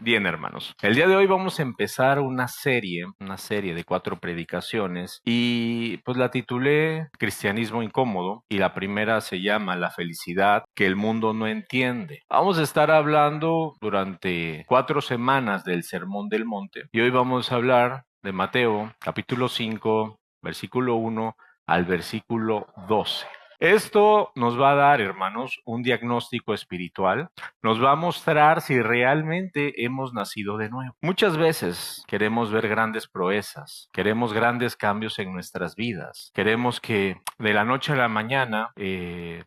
Bien, hermanos. El día de hoy vamos a empezar una serie de 4 predicaciones y pues la titulé Cristianismo Incómodo y la primera se llama La felicidad que el mundo no entiende. Vamos a estar hablando durante 4 semanas del Sermón del Monte y hoy vamos a hablar de Mateo capítulo 5, versículo 1 al versículo 12. Esto nos va a dar, hermanos, un diagnóstico espiritual, nos va a mostrar si realmente hemos nacido de nuevo. Muchas veces queremos ver grandes proezas, queremos grandes cambios en nuestras vidas, queremos que de la noche a la mañana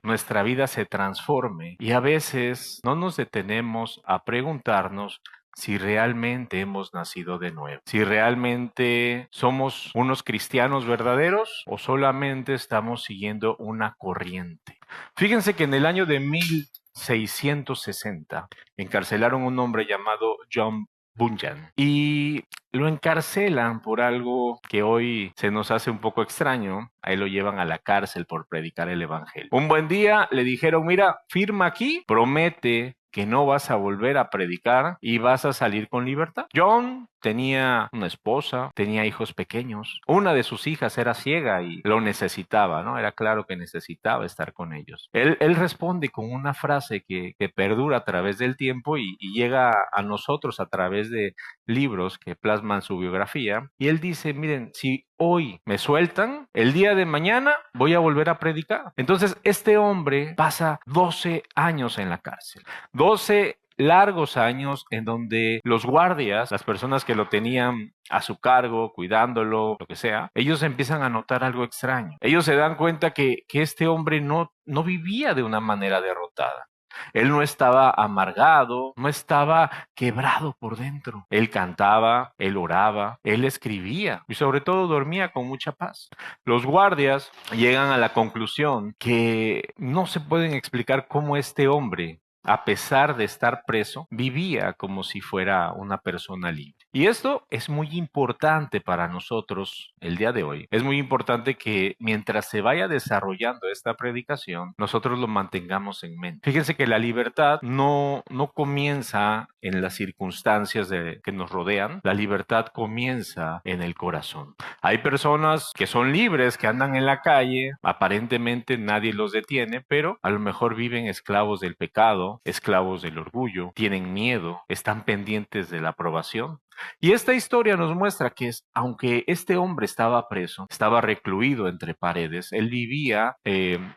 nuestra vida se transforme y a veces no nos detenemos a preguntarnos si realmente hemos nacido de nuevo, si realmente somos unos cristianos verdaderos o solamente estamos siguiendo una corriente. Fíjense que en el año de 1660 encarcelaron a un hombre llamado John Bunyan y lo encarcelan por algo que hoy se nos hace un poco extraño. A él lo llevan a la cárcel por predicar el evangelio. Un buen día le dijeron, mira, firma aquí, promete que no vas a volver a predicar y vas a salir con libertad. John tenía una esposa, tenía hijos pequeños. Una de sus hijas era ciega y lo necesitaba, ¿no? Era claro que necesitaba estar con ellos. Él responde con una frase que perdura a través del tiempo y llega a nosotros a través de libros que plasman su biografía. Y él dice, miren, si hoy me sueltan, el día de mañana voy a volver a predicar. Entonces, este hombre pasa 12 años en la cárcel. 12 largos años en donde los guardias, las personas que lo tenían a su cargo, cuidándolo, lo que sea, ellos empiezan a notar algo extraño. Ellos se dan cuenta que este hombre no vivía de una manera derrotada. Él no estaba amargado, no estaba quebrado por dentro. Él cantaba, él oraba, él escribía y sobre todo dormía con mucha paz. Los guardias llegan a la conclusión que no se pueden explicar cómo este hombre, a pesar de estar preso, vivía como si fuera una persona libre. Y esto es muy importante para nosotros el día de hoy. Es muy importante que mientras se vaya desarrollando esta predicación, nosotros lo mantengamos en mente. Fíjense que la libertad no comienza en las circunstancias que nos rodean. La libertad comienza en el corazón. Hay personas que son libres, que andan en la calle, aparentemente nadie los detiene, pero a lo mejor viven esclavos del pecado, esclavos del orgullo, tienen miedo, están pendientes de la aprobación. Y esta historia nos muestra que aunque este hombre estaba preso, estaba recluido entre paredes, él vivía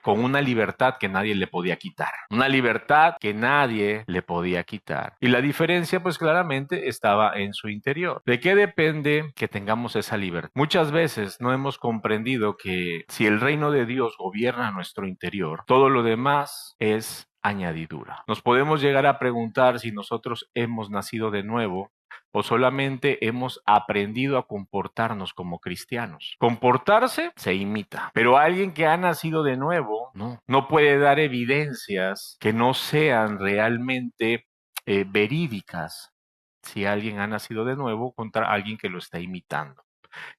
con una libertad que nadie le podía quitar. Una libertad que nadie le podía quitar. Y la diferencia, pues claramente, estaba en su interior. ¿De qué depende que tengamos esa libertad? Muchas veces no hemos comprendido que si el reino de Dios gobierna nuestro interior, todo lo demás es añadidura. Nos podemos llegar a preguntar si nosotros hemos nacido de nuevo o solamente hemos aprendido a comportarnos como cristianos. Comportarse se imita, pero alguien que ha nacido de nuevo no puede dar evidencias que no sean realmente verídicas si alguien ha nacido de nuevo contra alguien que lo está imitando.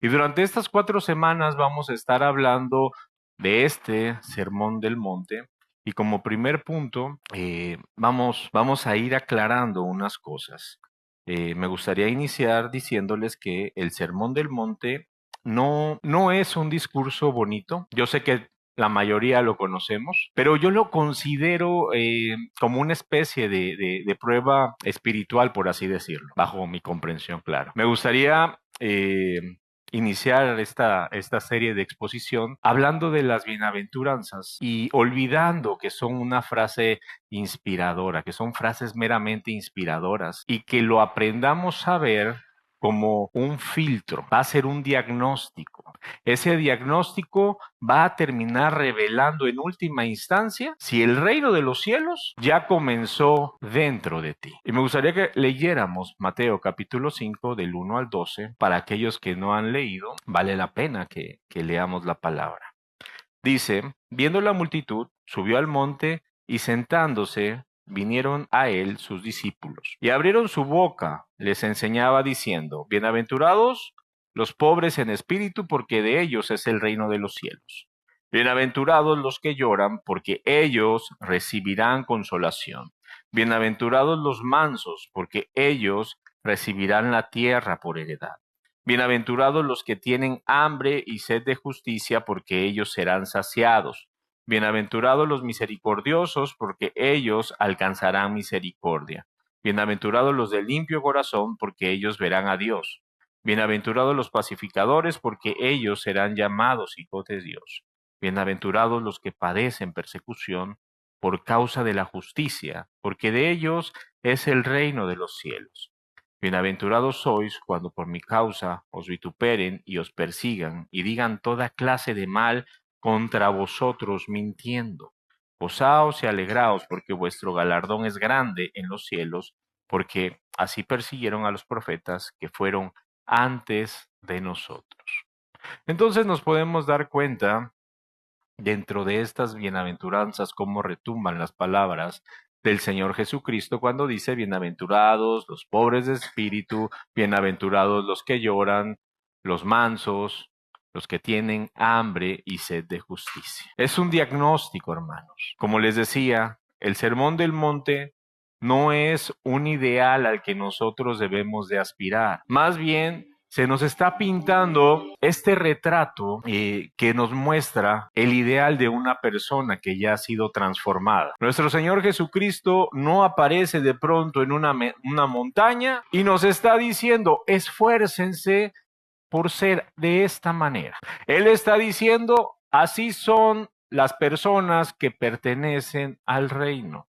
Y durante estas 4 semanas vamos a estar hablando de este Sermón del Monte. Y como primer punto, vamos a ir aclarando unas cosas. Me gustaría iniciar diciéndoles que el Sermón del Monte no es un discurso bonito. Yo sé que la mayoría lo conocemos, pero yo lo considero como una especie de prueba espiritual, por así decirlo, bajo mi comprensión, claro. Me gustaría iniciar esta serie de exposición hablando de las bienaventuranzas y olvidando que son una frase inspiradora, que son frases meramente inspiradoras y que lo aprendamos a ver como un filtro, va a ser un diagnóstico. Ese diagnóstico va a terminar revelando en última instancia si el reino de los cielos ya comenzó dentro de ti. Y me gustaría que leyéramos Mateo capítulo 5 del 1 al 12. Para aquellos que no han leído, vale la pena que leamos la palabra. Dice, viendo la multitud, subió al monte y sentándose, vinieron a él sus discípulos. Y abrieron su boca, les enseñaba diciendo, bienaventurados los pobres en espíritu, porque de ellos es el reino de los cielos. Bienaventurados los que lloran, porque ellos recibirán consolación. Bienaventurados los mansos, porque ellos recibirán la tierra por heredad. Bienaventurados los que tienen hambre y sed de justicia, porque ellos serán saciados. Bienaventurados los misericordiosos, porque ellos alcanzarán misericordia. Bienaventurados los de limpio corazón, porque ellos verán a Dios. Bienaventurados los pacificadores, porque ellos serán llamados hijos de Dios. Bienaventurados los que padecen persecución por causa de la justicia, porque de ellos es el reino de los cielos. Bienaventurados sois cuando por mi causa os vituperen y os persigan y digan toda clase de mal contra vosotros mintiendo. Gozaos y alegraos, porque vuestro galardón es grande en los cielos, porque así persiguieron a los profetas que fueron antes de nosotros. Entonces nos podemos dar cuenta dentro de estas bienaventuranzas cómo retumban las palabras del Señor Jesucristo cuando dice: bienaventurados los pobres de espíritu, bienaventurados los que lloran, los mansos, los que tienen hambre y sed de justicia. Es un diagnóstico, hermanos. Como les decía, el Sermón del Monte no es un ideal al que nosotros debemos de aspirar. Más bien, se nos está pintando este retrato que nos muestra el ideal de una persona que ya ha sido transformada. Nuestro Señor Jesucristo no aparece de pronto en una montaña y nos está diciendo: esfuércense por ser de esta manera. Él está diciendo: así son las personas que pertenecen al reino.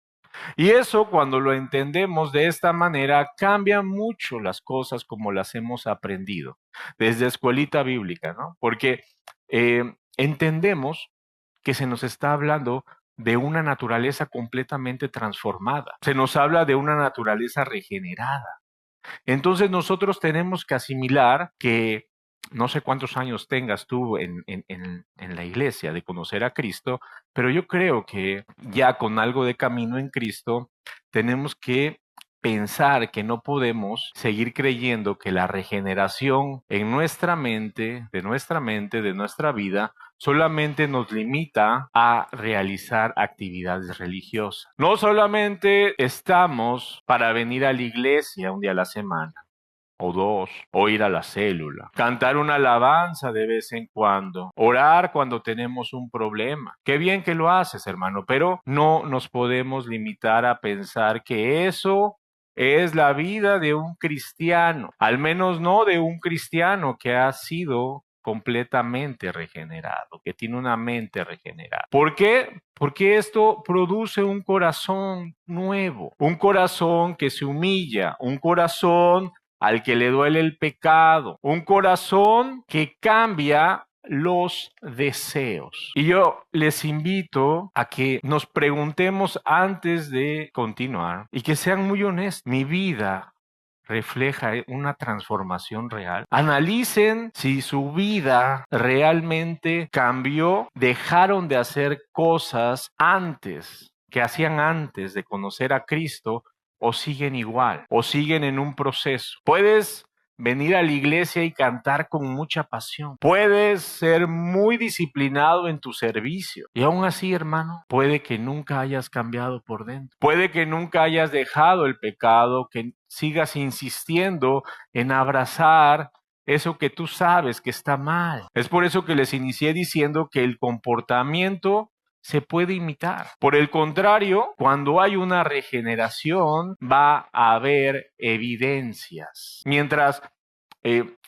Y eso, cuando lo entendemos de esta manera, cambia mucho las cosas como las hemos aprendido desde escuelita bíblica, ¿no? Porque entendemos que se nos está hablando de una naturaleza completamente transformada. Se nos habla de una naturaleza regenerada. Entonces nosotros tenemos que asimilar que no sé cuántos años tengas tú en la iglesia de conocer a Cristo, pero yo creo que ya con algo de camino en Cristo tenemos que pensar que no podemos seguir creyendo que la regeneración en nuestra mente, de nuestra vida, solamente nos limita a realizar actividades religiosas. No solamente estamos para venir a la iglesia un día a la semana o dos, o ir a la célula, cantar una alabanza de vez en cuando, orar cuando tenemos un problema. Qué bien que lo haces, hermano, pero no nos podemos limitar a pensar que eso es la vida de un cristiano, al menos no de un cristiano que ha sido completamente regenerado, que tiene una mente regenerada. ¿Por qué? Porque esto produce un corazón nuevo, un corazón que se humilla, un corazón al que le duele el pecado, un corazón que cambia los deseos. Y yo les invito a que nos preguntemos antes de continuar y que sean muy honestos. Mi vida refleja una transformación real. Analicen si su vida realmente cambió, dejaron de hacer cosas antes, que hacían antes de conocer a Cristo, o siguen igual, o siguen en un proceso. Puedes venir a la iglesia y cantar con mucha pasión. Puedes ser muy disciplinado en tu servicio. Y aún así, hermano, puede que nunca hayas cambiado por dentro. Puede que nunca hayas dejado el pecado, que sigas insistiendo en abrazar eso que tú sabes que está mal. Es por eso que les inicié diciendo que el comportamiento se puede imitar. Por el contrario, cuando hay una regeneración, va a haber evidencias. Mientras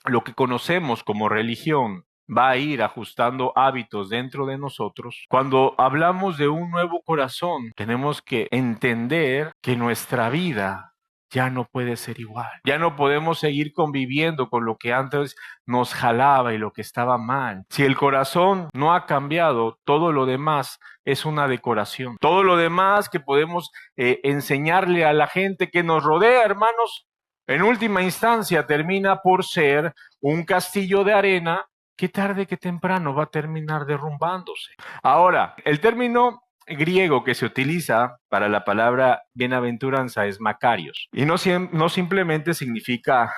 lo que conocemos como religión va a ir ajustando hábitos dentro de nosotros, cuando hablamos de un nuevo corazón, tenemos que entender que nuestra vida ya no puede ser igual. Ya no podemos seguir conviviendo con lo que antes nos jalaba y lo que estaba mal. Si el corazón no ha cambiado, todo lo demás es una decoración. Todo lo demás que podemos enseñarle a la gente que nos rodea, hermanos, en última instancia termina por ser un castillo de arena que tarde que temprano va a terminar derrumbándose. Ahora, el término griego que se utiliza para la palabra bienaventuranza es makarios. Y no simplemente significa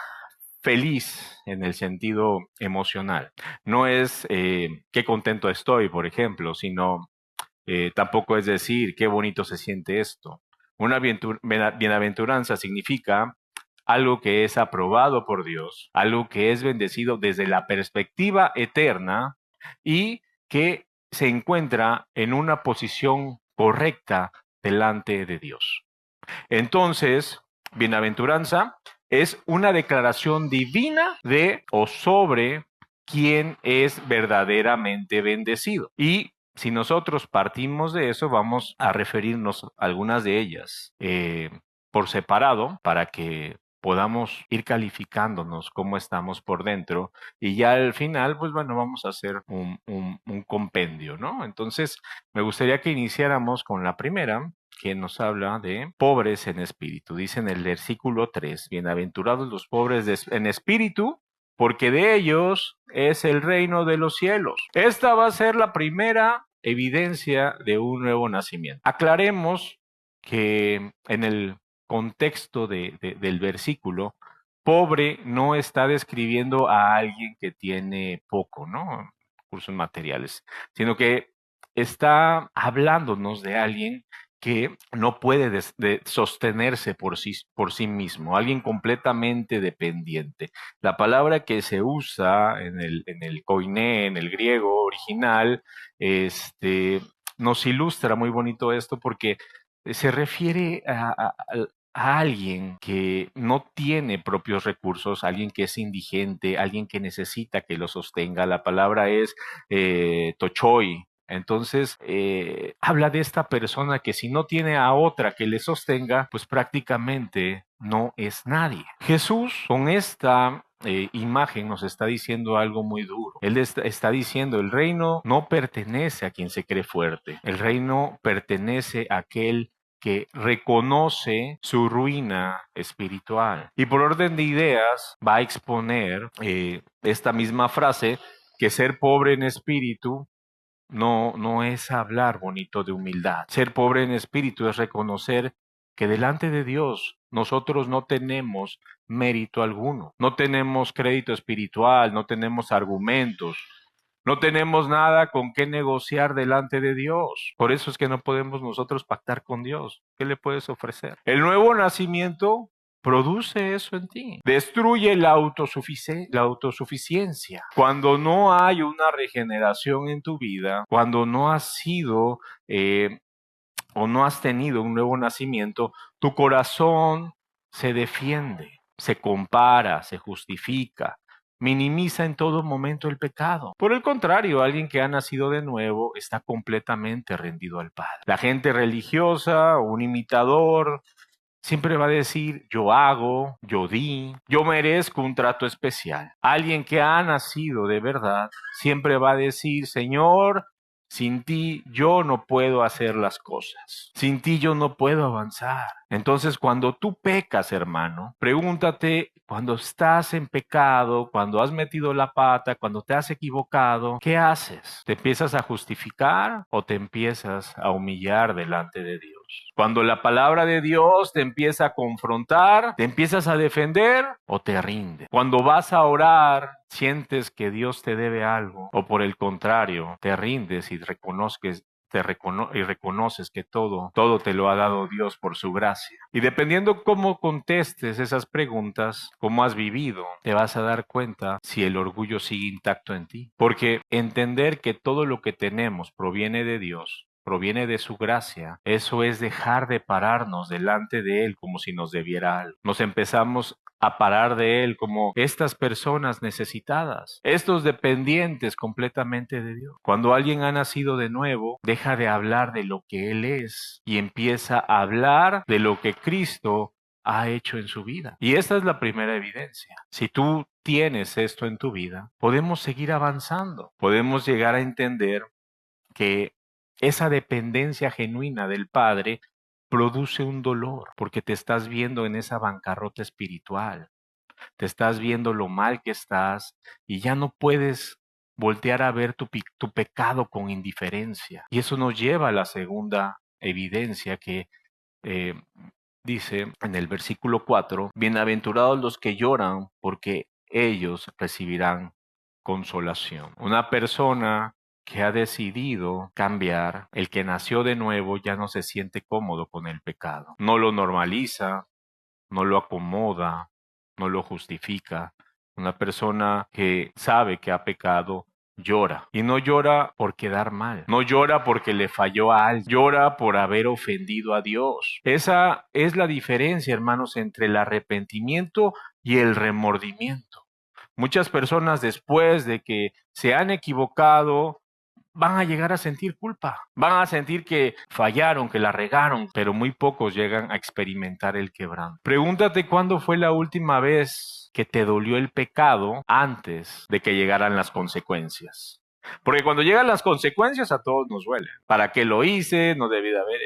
feliz en el sentido emocional. No es qué contento estoy, por ejemplo, sino tampoco es decir qué bonito se siente esto. Una bienaventuranza significa algo que es aprobado por Dios, algo que es bendecido desde la perspectiva eterna y que se encuentra en una posición correcta delante de Dios. Entonces, bienaventuranza es una declaración divina de o sobre quién es verdaderamente bendecido. Y si nosotros partimos de eso, vamos a referirnos a algunas de ellas por separado para que podamos ir calificándonos cómo estamos por dentro y ya al final, pues bueno, vamos a hacer un compendio, ¿no? Entonces, me gustaría que iniciáramos con la primera, que nos habla de pobres en espíritu. Dice en el versículo 3, bienaventurados los pobres en espíritu, porque de ellos es el reino de los cielos. Esta va a ser la primera evidencia de un nuevo nacimiento. Aclaremos que en el contexto del versículo, pobre no está describiendo a alguien que tiene poco, ¿no? Recursos materiales, sino que está hablándonos de alguien que no puede sostenerse por sí mismo, alguien completamente dependiente. La palabra que se usa en el koiné, en el griego original, nos ilustra muy bonito esto porque se refiere a alguien que no tiene propios recursos, alguien que es indigente, alguien que necesita que lo sostenga. La palabra es tochoi. Entonces, habla de esta persona que si no tiene a otra que le sostenga, pues prácticamente no es nadie. Jesús con esta imagen nos está diciendo algo muy duro. Él está diciendo, el reino no pertenece a quien se cree fuerte, el reino pertenece a aquel que reconoce su ruina espiritual. Y por orden de ideas va a exponer esta misma frase, que ser pobre en espíritu no es hablar bonito de humildad. Ser pobre en espíritu es reconocer que delante de Dios nosotros no tenemos mérito alguno, no tenemos crédito espiritual, no tenemos argumentos, no tenemos nada con qué negociar delante de Dios. Por eso es que no podemos nosotros pactar con Dios. ¿Qué le puedes ofrecer? El nuevo nacimiento produce eso en ti. Destruye la autosuficiencia. Cuando no hay una regeneración en tu vida, cuando no has sido o no has tenido un nuevo nacimiento, tu corazón se defiende, se compara, se justifica, minimiza en todo momento el pecado. Por el contrario, alguien que ha nacido de nuevo está completamente rendido al Padre. La gente religiosa, un imitador, siempre va a decir, yo hago, yo di, yo merezco un trato especial. Alguien que ha nacido de verdad siempre va a decir, Señor, sin ti yo no puedo hacer las cosas. Sin ti yo no puedo avanzar. Entonces, cuando tú pecas, hermano, pregúntate, cuando estás en pecado, cuando has metido la pata, cuando te has equivocado, ¿qué haces? ¿Te empiezas a justificar o te empiezas a humillar delante de Dios? Cuando la palabra de Dios te empieza a confrontar, te empiezas a defender o te rinde. Cuando vas a orar, sientes que Dios te debe algo o por el contrario, te rindes y reconoces que todo te lo ha dado Dios por su gracia. Y dependiendo cómo contestes esas preguntas, cómo has vivido, te vas a dar cuenta si el orgullo sigue intacto en ti. Porque entender que todo lo que tenemos proviene de Dios, proviene de su gracia, eso es dejar de pararnos delante de Él como si nos debiera algo. Nos empezamos a parar de Él como estas personas necesitadas, estos dependientes completamente de Dios. Cuando alguien ha nacido de nuevo, deja de hablar de lo que Él es y empieza a hablar de lo que Cristo ha hecho en su vida. Y esta es la primera evidencia. Si tú tienes esto en tu vida, podemos seguir avanzando, podemos llegar a entender que esa dependencia genuina del Padre produce un dolor, porque te estás viendo en esa bancarrota espiritual, te estás viendo lo mal que estás y ya no puedes voltear a ver tu pecado con indiferencia. Y eso nos lleva a la segunda evidencia que eh, dice en el versículo 4, bienaventurados los que lloran porque ellos recibirán consolación. Una persona que ha decidido cambiar, el que nació de nuevo, ya no se siente cómodo con el pecado. No lo normaliza, no lo acomoda, no lo justifica. Una persona que sabe que ha pecado llora. Y no llora por quedar mal. No llora porque le falló a alguien. Llora por haber ofendido a Dios. Esa es la diferencia, hermanos, entre el arrepentimiento y el remordimiento. Muchas personas, después de que se han equivocado, van a llegar a sentir culpa, van a sentir que fallaron, que la regaron, pero muy pocos llegan a experimentar el quebranto. Pregúntate cuándo fue la última vez que te dolió el pecado antes de que llegaran las consecuencias. Porque cuando llegan las consecuencias a todos nos duele. ¿Para qué lo hice? No debí de haber.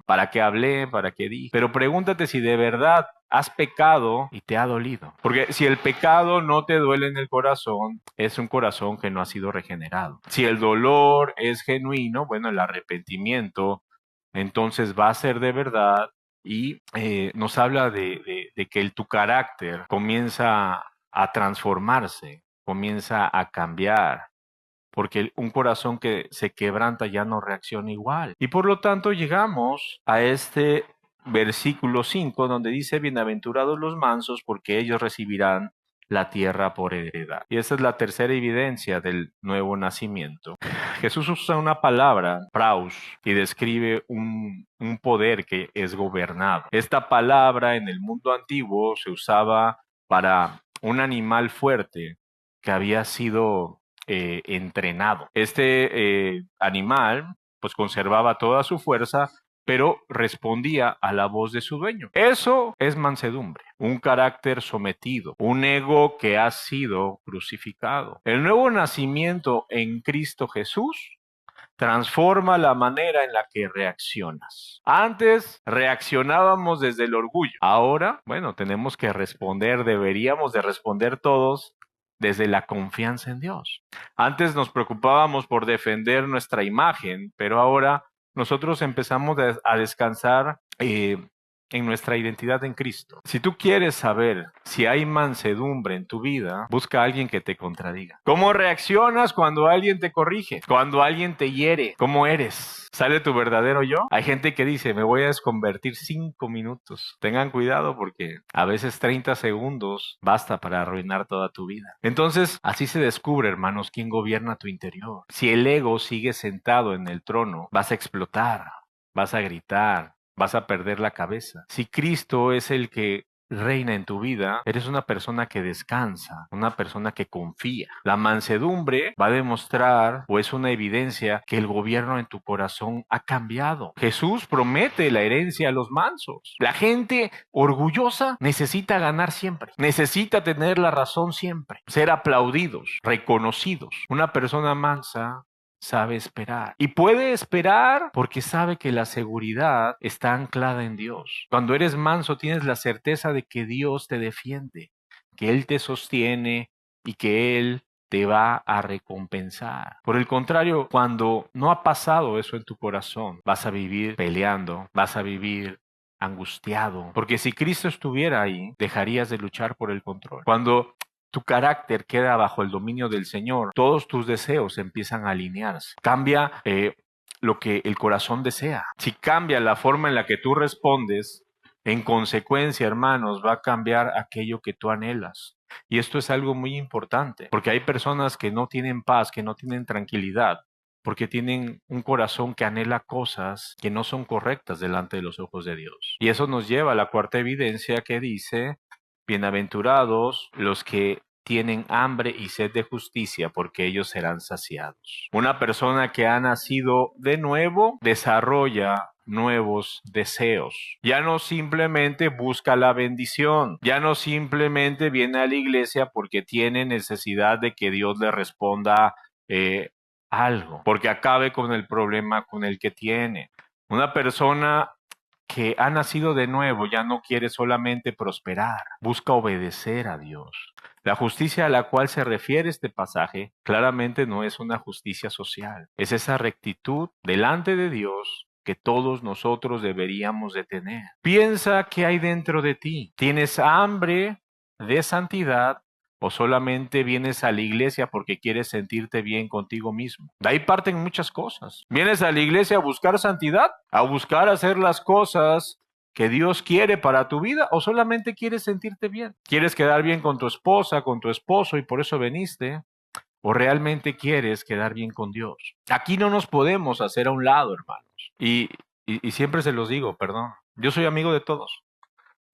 ¿Para qué hablé? ¿Para qué dije? Pero pregúntate si de verdad has pecado y te ha dolido. Porque si el pecado no te duele en el corazón, es un corazón que no ha sido regenerado. Si el dolor es genuino, bueno, el arrepentimiento, entonces va a ser de verdad y nos habla de que tu carácter comienza a transformarse, comienza a cambiar, porque un corazón que se quebranta ya no reacciona igual. Y por lo tanto llegamos a este versículo 5 donde dice, bienaventurados los mansos porque ellos recibirán la tierra por heredad. Y esa es la tercera evidencia del nuevo nacimiento. Jesús usa una palabra, praus, y describe un poder que es gobernado. Esta palabra en el mundo antiguo se usaba para un animal fuerte que había sido entrenado. Este animal pues conservaba toda su fuerza, pero respondía a la voz de su dueño. Eso es mansedumbre, un carácter sometido, un ego que ha sido crucificado. El nuevo nacimiento en Cristo Jesús transforma la manera en la que reaccionas. Antes reaccionábamos desde el orgullo. Ahora, bueno, tenemos que responder, deberíamos de responder todos desde la confianza en Dios. Antes nos preocupábamos por defender nuestra imagen, pero ahora nosotros empezamos a descansar en nuestra identidad en Cristo. Si tú quieres saber si hay mansedumbre en tu vida, busca a alguien que te contradiga. ¿Cómo reaccionas cuando alguien te corrige? Cuando alguien te hiere, ¿cómo eres? ¿Sale tu verdadero yo? Hay gente que dice, me voy a desconvertir 5 minutos. Tengan cuidado porque a veces 30 segundos basta para arruinar toda tu vida. Entonces, así se descubre, hermanos, quién gobierna tu interior. Si el ego sigue sentado en el trono, vas a explotar, vas a gritar, vas a perder la cabeza. Si Cristo es el que reina en tu vida, eres una persona que descansa, una persona que confía. La mansedumbre va a demostrar o es una evidencia que el gobierno en tu corazón ha cambiado. Jesús promete la herencia a los mansos. La gente orgullosa necesita ganar siempre, necesita tener la razón siempre, ser aplaudidos, reconocidos. Una persona mansa sabe esperar. Y puede esperar porque sabe que la seguridad está anclada en Dios. Cuando eres manso tienes la certeza de que Dios te defiende, que Él te sostiene y que Él te va a recompensar. Por el contrario, cuando no ha pasado eso en tu corazón, vas a vivir peleando, vas a vivir angustiado, porque si Cristo estuviera ahí, dejarías de luchar por el control. Cuando tu carácter queda bajo el dominio del Señor, todos tus deseos empiezan a alinearse. Cambia lo que el corazón desea. Si cambia la forma en la que tú respondes, en consecuencia, hermanos, va a cambiar aquello que tú anhelas. Y esto es algo muy importante, porque hay personas que no tienen paz, que no tienen tranquilidad, porque tienen un corazón que anhela cosas que no son correctas delante de los ojos de Dios. Y eso nos lleva a la cuarta evidencia que dice, bienaventurados los que tienen hambre y sed de justicia, porque ellos serán saciados. Una persona que ha nacido de nuevo desarrolla nuevos deseos. Ya no simplemente busca la bendición, ya no simplemente viene a la iglesia porque tiene necesidad de que Dios le responda algo, porque acabe con el problema con el que tiene. Una persona que ha nacido de nuevo ya no quiere solamente prosperar, busca obedecer a Dios. La justicia a la cual se refiere este pasaje claramente no es una justicia social, es esa rectitud delante de Dios que todos nosotros deberíamos de tener. Piensa qué hay dentro de ti. ¿Tienes hambre de santidad ¿O solamente vienes a la iglesia porque quieres sentirte bien contigo mismo? De ahí parten muchas cosas. ¿Vienes a la iglesia a buscar santidad? ¿A buscar hacer las cosas que Dios quiere para tu vida? ¿O solamente quieres sentirte bien? ¿Quieres quedar bien con tu esposa, con tu esposo y por eso veniste? ¿O realmente quieres quedar bien con Dios? Aquí no nos podemos hacer a un lado, hermanos. Y siempre se los digo, perdón. Yo soy amigo de todos.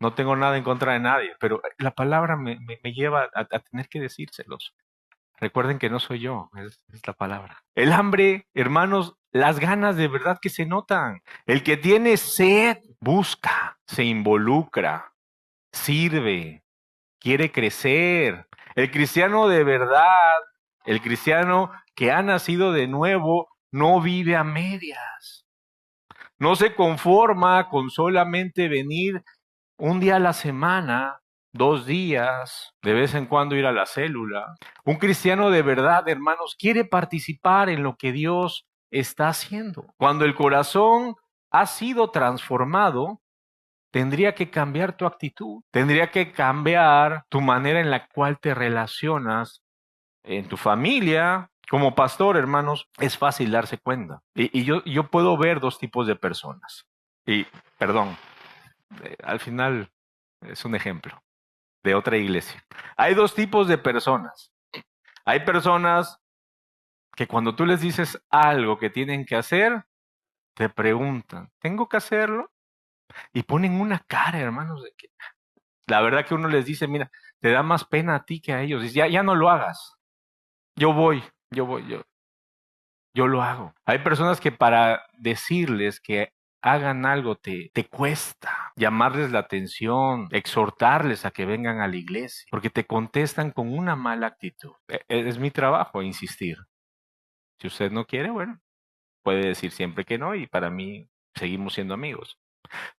No tengo nada en contra de nadie, pero la palabra me lleva a tener que decírselos. Recuerden que no soy yo, es la palabra. El hambre, hermanos, las ganas de verdad que se notan. El que tiene sed busca, se involucra, sirve, quiere crecer. El cristiano de verdad, el cristiano que ha nacido de nuevo, no vive a medias. No se conforma con solamente venir un día a la semana, 2 días, de vez en cuando ir a la célula. Un cristiano de verdad, hermanos, quiere participar en lo que Dios está haciendo. Cuando el corazón ha sido transformado, tendría que cambiar tu actitud, tendría que cambiar tu manera en la cual te relacionas en tu familia. Como pastor, hermanos, es fácil darse cuenta. Y yo puedo ver dos tipos de personas. Y, perdón, al final es un ejemplo de otra iglesia. Hay dos tipos de personas. Hay personas que cuando tú les dices algo que tienen que hacer, te preguntan, ¿tengo que hacerlo? Y ponen una cara, hermanos, de que la verdad que uno les dice, mira, te da más pena a ti que a ellos. Dice, ya no lo hagas. Yo voy, yo lo hago. Hay personas que para decirles que hagan algo te cuesta llamarles la atención, exhortarles a que vengan a la iglesia, porque te contestan con una mala actitud. Es mi trabajo insistir. Si usted no quiere, bueno, puede decir siempre que no y para mí seguimos siendo amigos.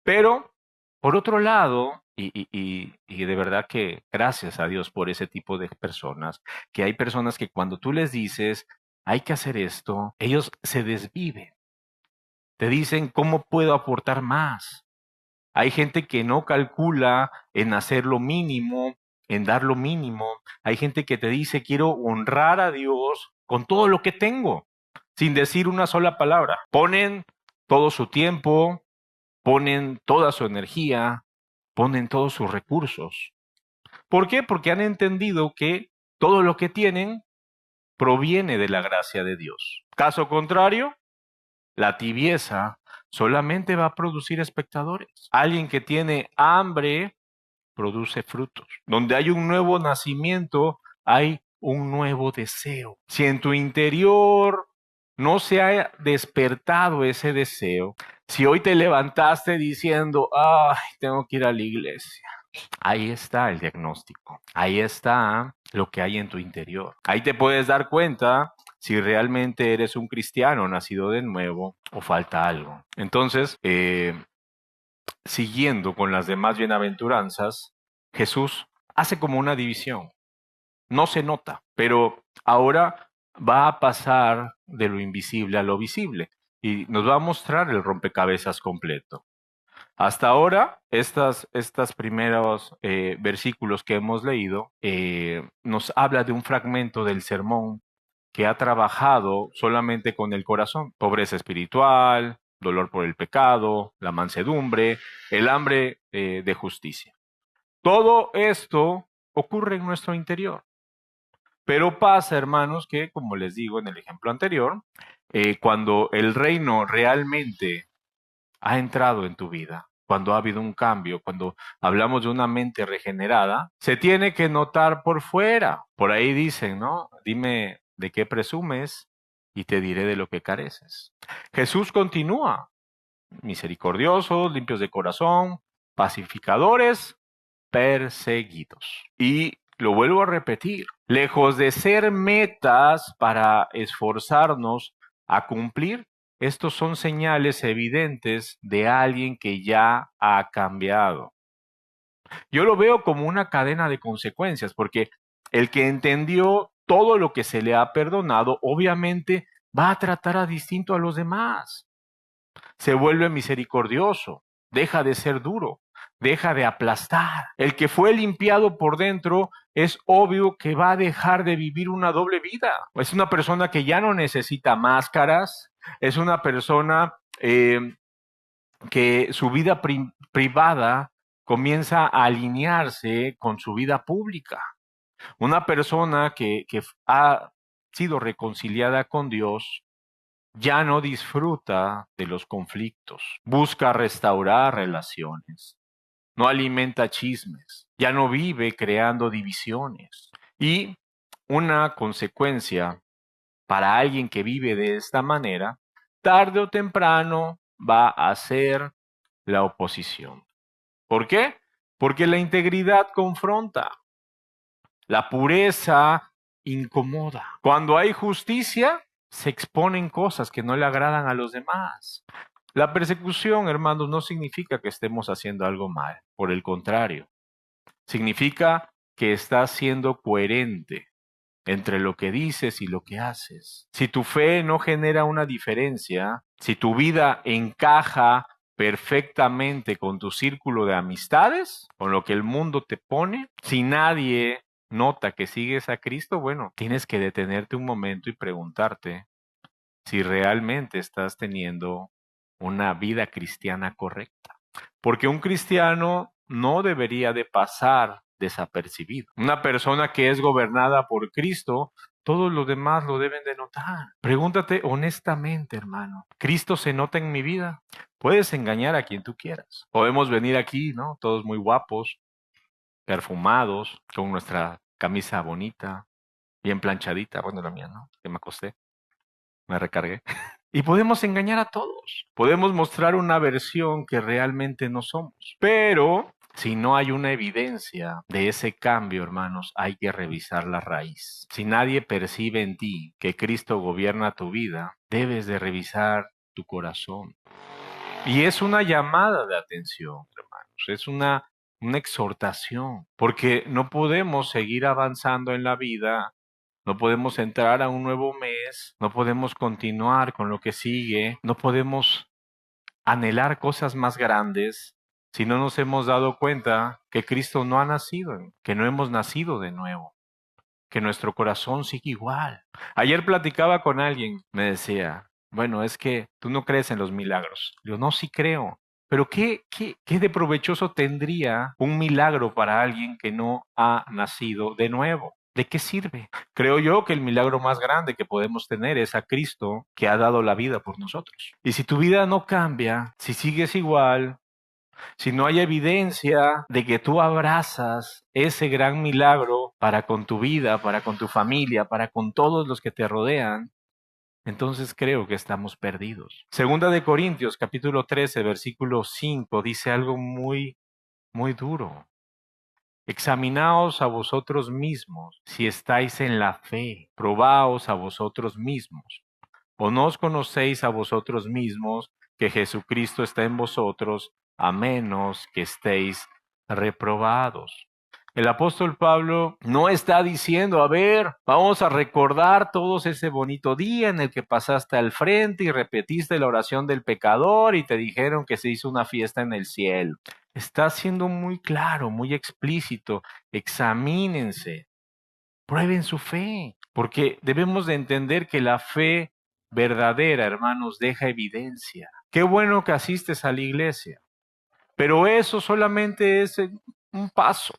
Pero, por otro lado, y de verdad que gracias a Dios por ese tipo de personas, que hay personas que cuando tú les dices, hay que hacer esto, ellos se desviven. Te dicen, ¿cómo puedo aportar más? Hay gente que no calcula en hacer lo mínimo, en dar lo mínimo. Hay gente que te dice, quiero honrar a Dios con todo lo que tengo, sin decir una sola palabra. Ponen todo su tiempo, ponen toda su energía, ponen todos sus recursos. ¿Por qué? Porque han entendido que todo lo que tienen proviene de la gracia de Dios. Caso contrario, la tibieza solamente va a producir espectadores. Alguien que tiene hambre produce frutos. Donde hay un nuevo nacimiento, hay un nuevo deseo. Si en tu interior no se ha despertado ese deseo, si hoy te levantaste diciendo, ay, tengo que ir a la iglesia, ahí está el diagnóstico. Ahí está lo que hay en tu interior. Ahí te puedes dar cuenta si realmente eres un cristiano nacido de nuevo o falta algo. Entonces, siguiendo con las demás bienaventuranzas, Jesús hace como una división. No se nota, pero ahora va a pasar de lo invisible a lo visible y nos va a mostrar el rompecabezas completo. Hasta ahora, estas primeros versículos que hemos leído nos habla de un fragmento del sermón que ha trabajado solamente con el corazón. Pobreza espiritual, dolor por el pecado, la mansedumbre, el hambre de justicia. Todo esto ocurre en nuestro interior. Pero pasa, hermanos, que, como les digo en el ejemplo anterior, cuando el reino realmente ha entrado en tu vida, cuando ha habido un cambio, cuando hablamos de una mente regenerada, se tiene que notar por fuera. Por ahí dicen, ¿no? Dime de qué presumes y te diré de lo que careces. Jesús continúa, misericordiosos, limpios de corazón, pacificadores, perseguidos. Y lo vuelvo a repetir, lejos de ser metas para esforzarnos a cumplir, estos son señales evidentes de alguien que ya ha cambiado. Yo lo veo como una cadena de consecuencias, porque el que entendió todo lo que se le ha perdonado, obviamente va a tratar a distinto a los demás. Se vuelve misericordioso, deja de ser duro, deja de aplastar. El que fue limpiado por dentro es obvio que va a dejar de vivir una doble vida. Es una persona que ya no necesita máscaras, es una persona que su vida privada comienza a alinearse con su vida pública. Una persona que ha sido reconciliada con Dios ya no disfruta de los conflictos, busca restaurar relaciones, no alimenta chismes, ya no vive creando divisiones. Y una consecuencia para alguien que vive de esta manera, tarde o temprano va a ser la oposición. ¿Por qué? Porque la integridad confronta, la pureza incomoda. Cuando hay justicia, se exponen cosas que no le agradan a los demás. La persecución, hermanos, no significa que estemos haciendo algo mal. Por el contrario, significa que estás siendo coherente entre lo que dices y lo que haces. Si tu fe no genera una diferencia, si tu vida encaja perfectamente con tu círculo de amistades, con lo que el mundo te pone, si nadie nota que sigues a Cristo, bueno, tienes que detenerte un momento y preguntarte si realmente estás teniendo una vida cristiana correcta. Porque un cristiano no debería de pasar desapercibido. Una persona que es gobernada por Cristo, todos los demás lo deben de notar. Pregúntate honestamente, hermano, ¿Cristo se nota en mi vida? Puedes engañar a quien tú quieras. Podemos venir aquí, ¿no? Todos muy guapos, perfumados, con nuestra camisa bonita, bien planchadita. Bueno, la mía, ¿no? Que me acosté, me recargué. Y podemos engañar a todos. Podemos mostrar una versión que realmente no somos. Pero si no hay una evidencia de ese cambio, hermanos, hay que revisar la raíz. Si nadie percibe en ti que Cristo gobierna tu vida, debes de revisar tu corazón. Y es una llamada de atención, hermanos. Es una exhortación. Porque no podemos seguir avanzando en la vida. No podemos entrar a un nuevo mes, no podemos continuar con lo que sigue, no podemos anhelar cosas más grandes si no nos hemos dado cuenta que Cristo no ha nacido, que no hemos nacido de nuevo, que nuestro corazón sigue igual. Ayer platicaba con alguien, me decía, bueno, es que tú no crees en los milagros. Yo no, sí creo. Pero ¿qué de provechoso tendría un milagro para alguien que no ha nacido de nuevo? ¿De qué sirve? Creo yo que el milagro más grande que podemos tener es a Cristo que ha dado la vida por nosotros. Y si tu vida no cambia, si sigues igual, si no hay evidencia de que tú abrazas ese gran milagro para con tu vida, para con tu familia, para con todos los que te rodean, entonces creo que estamos perdidos. Segunda de Corintios, capítulo 13, versículo 5, dice algo muy, muy duro. Examinaos a vosotros mismos si estáis en la fe, probaos a vosotros mismos. ¿O no os conocéis a vosotros mismos que Jesucristo está en vosotros, a menos que estéis reprobados? El apóstol Pablo no está diciendo, a ver, vamos a recordar todos ese bonito día en el que pasaste al frente y repetiste la oración del pecador y te dijeron que se hizo una fiesta en el cielo. Está siendo muy claro, muy explícito. Examínense, prueben su fe, porque debemos de entender que la fe verdadera, hermanos, deja evidencia. Qué bueno que asistes a la iglesia, pero eso solamente es un paso.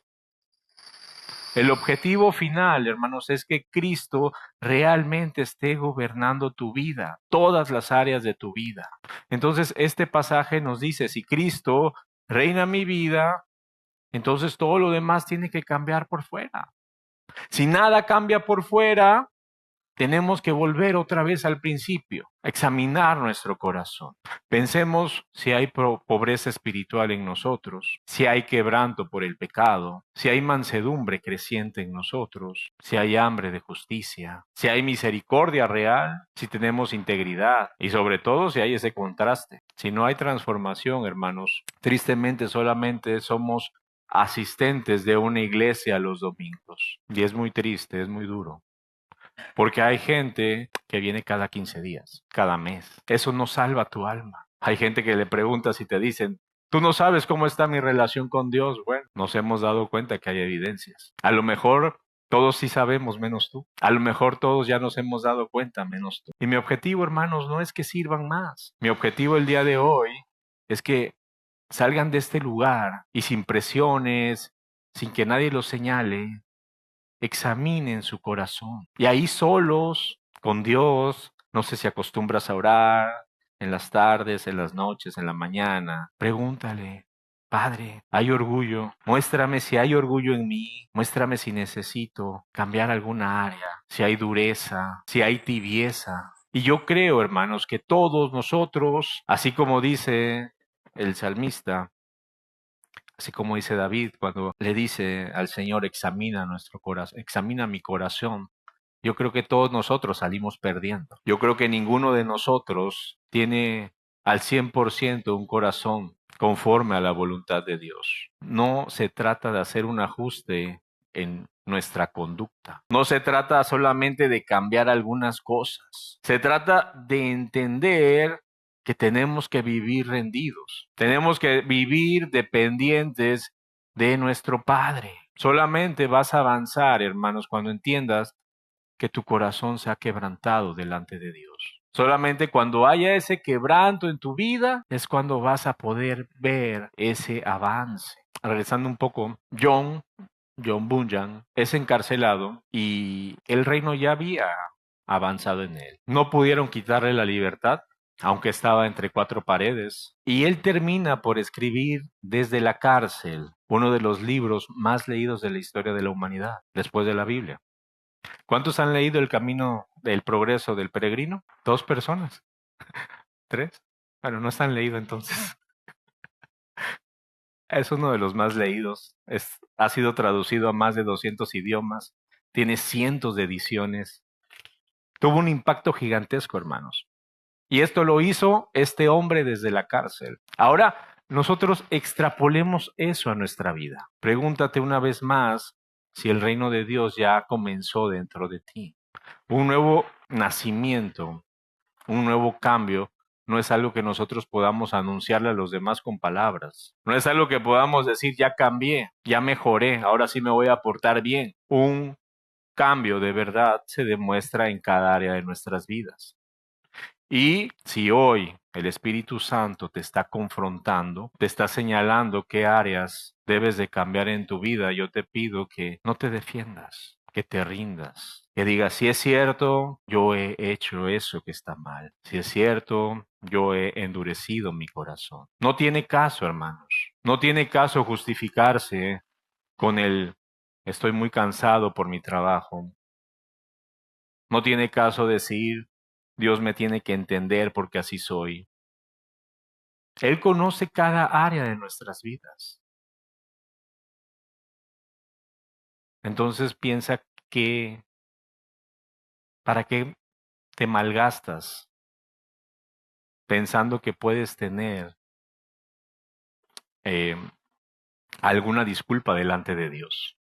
El objetivo final, hermanos, es que Cristo realmente esté gobernando tu vida, todas las áreas de tu vida. Entonces, este pasaje nos dice, si Cristo reina mi vida, entonces todo lo demás tiene que cambiar por fuera. Si nada cambia por fuera, tenemos que volver otra vez al principio, examinar nuestro corazón. Pensemos si hay pobreza espiritual en nosotros, si hay quebranto por el pecado, si hay mansedumbre creciente en nosotros, si hay hambre de justicia, si hay misericordia real, si tenemos integridad y sobre todo si hay ese contraste. Si no hay transformación, hermanos, tristemente solamente somos asistentes de una iglesia los domingos. Y es muy triste, es muy duro. Porque hay gente que viene cada 15 días, cada mes. Eso no salva tu alma. Hay gente que le preguntas y te dicen, Tú no sabes cómo está mi relación con Dios. Bueno, nos hemos dado cuenta que hay evidencias. A lo mejor todos sí sabemos menos tú. A lo mejor todos ya nos hemos dado cuenta menos tú. Y mi objetivo, hermanos, no es que sirvan más. Mi objetivo el día de hoy es que salgan de este lugar y sin presiones, sin que nadie los señale, examinen su corazón. Y ahí solos, con Dios, no sé si acostumbras a orar en las tardes, en las noches, en la mañana, pregúntale, Padre, ¿hay orgullo? Muéstrame si hay orgullo en mí, muéstrame si necesito cambiar alguna área, si hay dureza, si hay tibieza. Y yo creo, hermanos, que todos nosotros, así como dice el salmista, así como dice David cuando le dice al Señor, examina nuestro corazón, examina mi corazón. Yo creo que todos nosotros salimos perdiendo. Yo creo que ninguno de nosotros tiene al 100% un corazón conforme a la voluntad de Dios. No se trata de hacer un ajuste en nuestra conducta. No se trata solamente de cambiar algunas cosas. Se trata de entender que tenemos que vivir rendidos. Tenemos que vivir dependientes de nuestro Padre. Solamente vas a avanzar, hermanos, cuando entiendas que tu corazón se ha quebrantado delante de Dios. Solamente cuando haya ese quebranto en tu vida es cuando vas a poder ver ese avance. Regresando un poco, John Bunyan, es encarcelado y el reino ya había avanzado en él. No pudieron quitarle la libertad, aunque estaba entre cuatro paredes, y él termina por escribir desde la cárcel uno de los libros más leídos de la historia de la humanidad, después de la Biblia. ¿Cuántos han leído El Camino del Progreso del Peregrino? ¿Dos personas? ¿Tres? Bueno, no están leído entonces. Es uno de los más leídos. Ha sido traducido a más de 200 idiomas. Tiene cientos de ediciones. Tuvo un impacto gigantesco, hermanos. Y esto lo hizo este hombre desde la cárcel. Ahora, nosotros extrapolemos eso a nuestra vida. Pregúntate una vez más si el reino de Dios ya comenzó dentro de ti. Un nuevo nacimiento, un nuevo cambio, no es algo que nosotros podamos anunciarle a los demás con palabras. No es algo que podamos decir, ya cambié, ya mejoré, ahora sí me voy a portar bien. Un cambio de verdad se demuestra en cada área de nuestras vidas. Y si hoy el Espíritu Santo te está confrontando, te está señalando qué áreas debes de cambiar en tu vida, yo te pido que no te defiendas, que te rindas, que digas, si es cierto, yo he hecho eso que está mal, si es cierto, yo he endurecido mi corazón. No tiene caso, hermanos, no tiene caso justificarse con el estoy muy cansado por mi trabajo. No tiene caso decir Dios me tiene que entender porque así soy. Él conoce cada área de nuestras vidas. Entonces piensa que, ¿para qué te malgastas pensando que puedes tener eh, alguna disculpa delante de Dios?